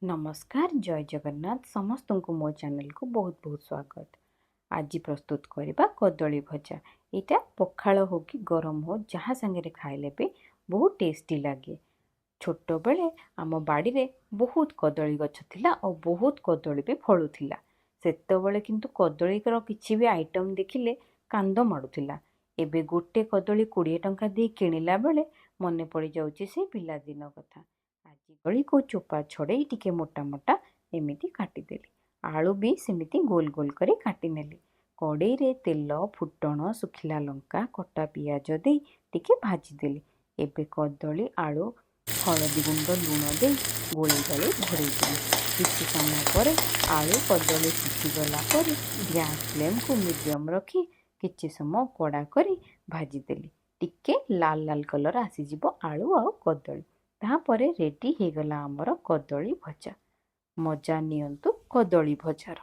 नमस्कार जय जगन्नाथ समस्त को मो चैनल को बहुत बहुत स्वागत। आज प्रस्तुत करवा कदली भजा। यहाँ पखाल हो कि गरम हो जहाँ सांगे खाइले भी बहुत टेस्टी लगे। छोट बेले आम बाड़ी रे बहुत कदली गछ थिला और बहुत कदली भी फलुला। सेतबेले किंतु कदली किछि भी आइटम देखिले कांद माडुथिला। एबे गोटे कदली 20 टंका दे किनिला बेले मने पड़ी जाउची से पिला दिन कथा। आज गली को चोपा छड़े टिके मोटा मोटा एमिति काटिदेली। आलू भी सेमिति गोल गोल करी काटिनेली। कड़ई रे तेल फुटण सुखिला लंका कटा पियाज दे टिके भाजीदेली। एबे कदली आलू हलदी गुंड लुण दे गोली गली घोड़े देली। किछि समय पर आलू कदली सिझीगला पर गैस फ्लेम को मीडियम रखी किछि समय कड़ा करी भाजीदेली। टिके लाल लाल कलर आसीजिवो आलू आ कदली। तापरे रेडी हेगला आमर कदली भजा। मजा नियंतु कदली भजार।